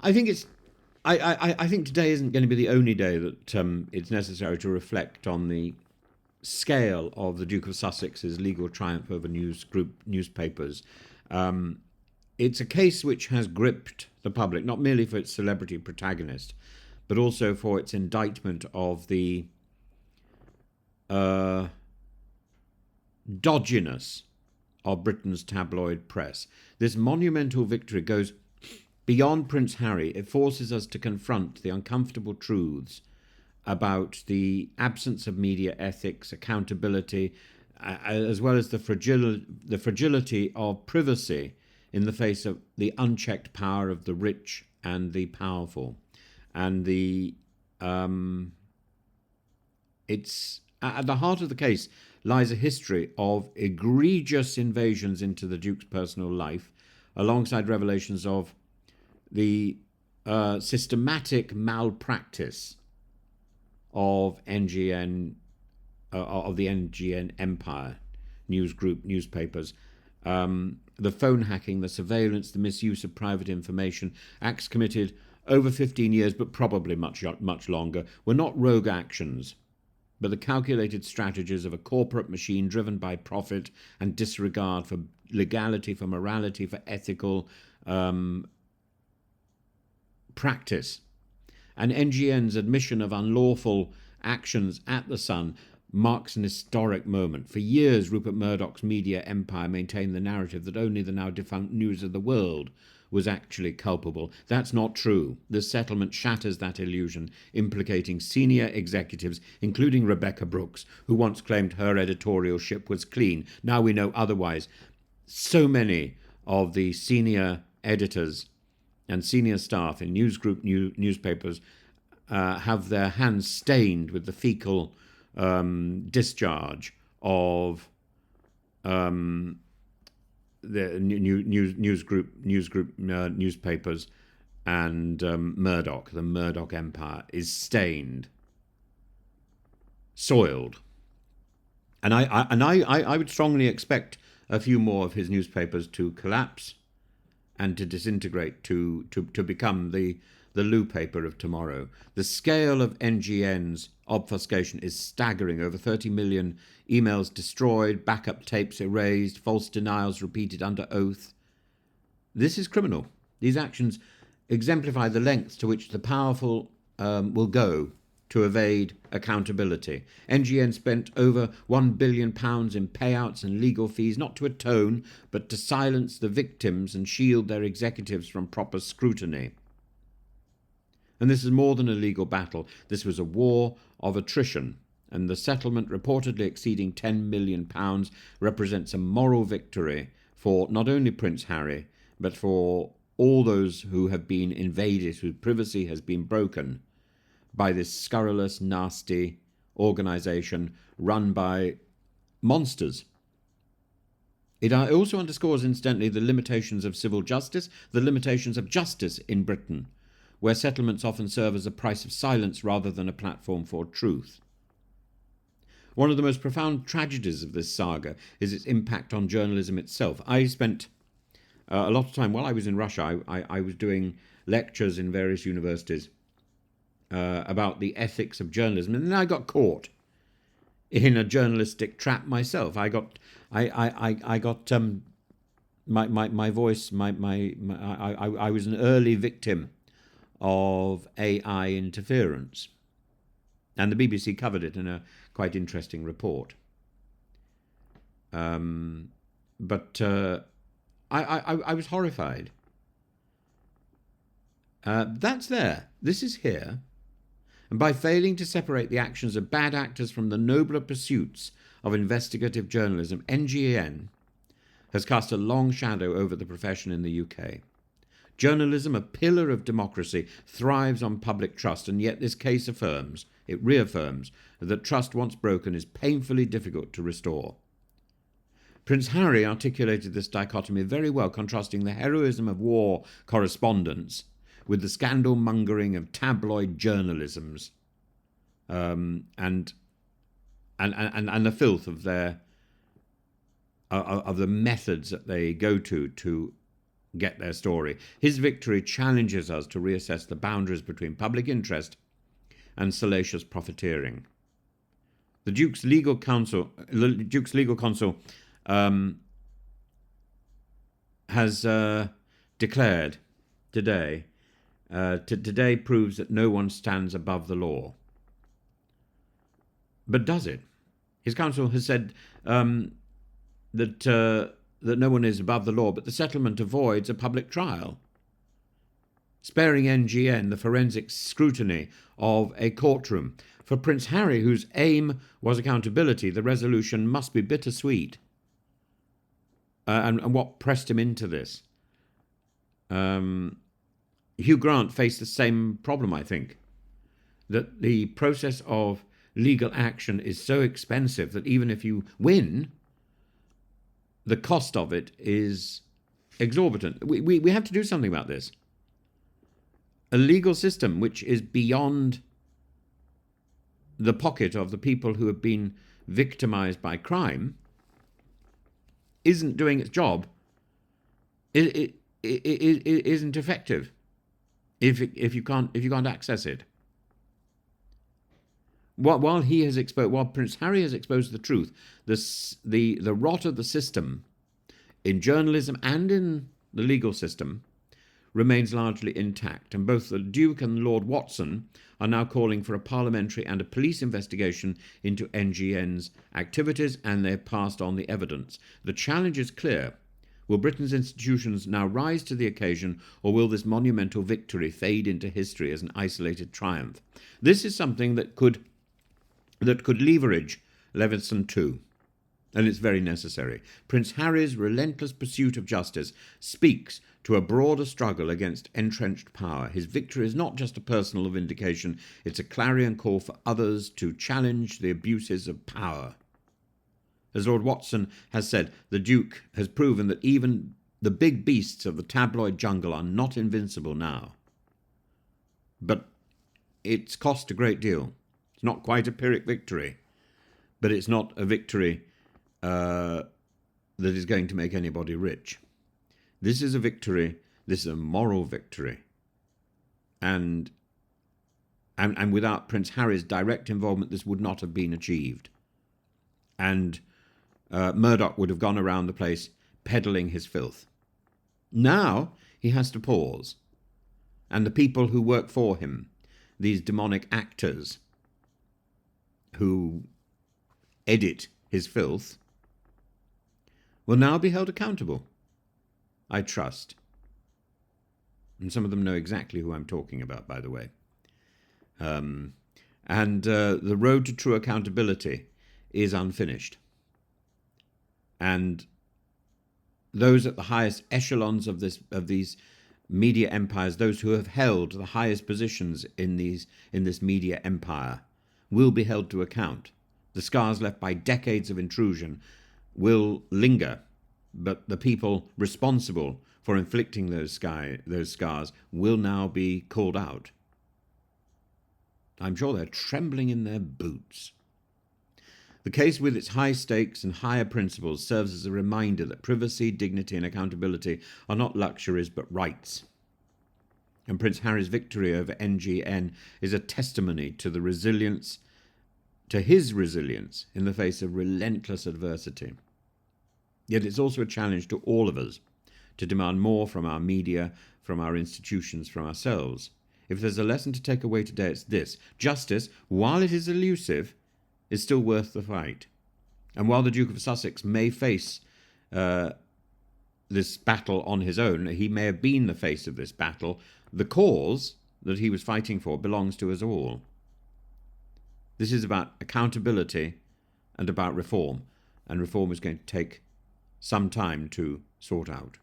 I think it's. I think today isn't going to be the only day that it's necessary to reflect on the scale of the Duke of Sussex's legal triumph over newspapers. It's a case which has gripped the public, not merely for its celebrity protagonist, but also for its indictment of the dodginess of Britain's tabloid press. This monumental victory goes beyond Prince Harry. It forces us to confront the uncomfortable truths about the absence of media ethics, accountability, as well as the fragility of privacy in the face of the unchecked power of the rich and the powerful. And it's at the heart of the case lies a history of egregious invasions into the Duke's personal life, alongside revelations of the systematic malpractice of NGN, of the NGN empire, news group, newspapers, the phone hacking, the surveillance, the misuse of private information, acts committed over 15 years, but probably much longer, were not rogue actions, but the calculated strategies of a corporate machine driven by profit and disregard for legality, for morality, for ethical practice. And NGN's admission of unlawful actions at the Sun marks an historic moment. For years, Rupert Murdoch's media empire maintained the narrative that only the now defunct News of the World was actually culpable. That's not true. The settlement shatters that illusion, implicating senior executives, including Rebecca Brooks, who once claimed her editorial ship was clean. Now we know otherwise. So many of the senior editors and senior staff in newspapers have their hands stained with the fecal discharge of the newspapers, and Murdoch. The Murdoch empire is stained, soiled, and I would strongly expect a few more of his newspapers to collapse and to disintegrate, to become the Lou paper of tomorrow. The scale of NGN's obfuscation is staggering. Over 30 million emails destroyed, backup tapes erased, false denials repeated under oath. This is criminal. These actions exemplify the lengths to which the powerful will go to evade accountability. NGN spent over £1 billion in payouts and legal fees, not to atone, but to silence the victims and shield their executives from proper scrutiny. And this is more than a legal battle. This was a war of attrition, and the settlement, reportedly exceeding £10 million, represents a moral victory for not only Prince Harry, but for all those who have been invaded, whose privacy has been broken by this scurrilous, nasty organisation run by monsters. It also underscores, incidentally, the limitations of civil justice, the limitations of justice in Britain, where settlements often serve as a price of silence rather than a platform for truth. One of the most profound tragedies of this saga is its impact on journalism itself. I spent a lot of time, while I was in Russia, I was doing lectures in various universities about the ethics of journalism, and then I got caught in a journalistic trap myself. I got my voice. I was an early victim of AI interference, and the BBC covered it in a quite interesting report. But I was horrified. That's there. This is here. And by failing to separate the actions of bad actors from the nobler pursuits of investigative journalism, NGN has cast a long shadow over the profession in the UK. Journalism, a pillar of democracy, thrives on public trust, and yet this case reaffirms that trust once broken is painfully difficult to restore. Prince Harry articulated this dichotomy very well, contrasting the heroism of war correspondence with the scandal-mongering of tabloid journalisms, and the filth of the methods that they go to get their story. His victory challenges us to reassess the boundaries between public interest and salacious profiteering. The Duke's legal counsel has declared today. Today proves that no one stands above the law. But does it? His counsel has said that no one is above the law, but the settlement avoids a public trial, sparing NGN the forensic scrutiny of a courtroom. For Prince Harry, whose aim was accountability, the resolution must be bittersweet. And what pressed him into this? Hugh Grant faced the same problem, I think, that the process of legal action is so expensive that even if you win, the cost of it is exorbitant. We have to do something about this. A legal system which is beyond the pocket of the people who have been victimized by crime isn't doing its job. It isn't effective if you can't access it. While Prince Harry has exposed the truth, the rot of the system in journalism and in the legal system remains largely intact, and both the Duke and Lord Watson are now calling for a parliamentary and a police investigation into NGN's activities, and they've passed on the evidence. The challenge is clear. Will Britain's institutions now rise to the occasion, or will this monumental victory fade into history as an isolated triumph? This is something that could leverage Leveson too, and it's very necessary. Prince Harry's relentless pursuit of justice speaks to a broader struggle against entrenched power. His victory is not just a personal vindication, it's a clarion call for others to challenge the abuses of power. As Lord Watson has said, the Duke has proven that even the big beasts of the tabloid jungle are not invincible now. But it's cost a great deal. It's not quite a Pyrrhic victory, but it's not a victory that is going to make anybody rich. This is a victory. This is a moral victory. And without Prince Harry's direct involvement, this would not have been achieved. And Murdoch would have gone around the place peddling his filth. Now he has to pause. And the people who work for him, these demonic actors who edit his filth, will now be held accountable, I trust. And some of them know exactly who I'm talking about, by the way. The road to true accountability is unfinished. And those at the highest echelons of these media empires, those who have held the highest positions in this media empire, will be held to account. The scars left by decades of intrusion will linger, but the people responsible for inflicting those scars will now be called out. I'm sure they're trembling in their boots. The case, with its high stakes and higher principles, serves as a reminder that privacy, dignity, and accountability are not luxuries but rights. And Prince Harry's victory over NGN is a testimony to his resilience in the face of relentless adversity. Yet it's also a challenge to all of us to demand more from our media, from our institutions, from ourselves. If there's a lesson to take away today, it's this: justice, while it is elusive, is still worth the fight. And while the Duke of Sussex may face this battle on his own, he may have been the face of this battle, the cause that he was fighting for belongs to us all. This is about accountability and about reform, and reform is going to take some time to sort out.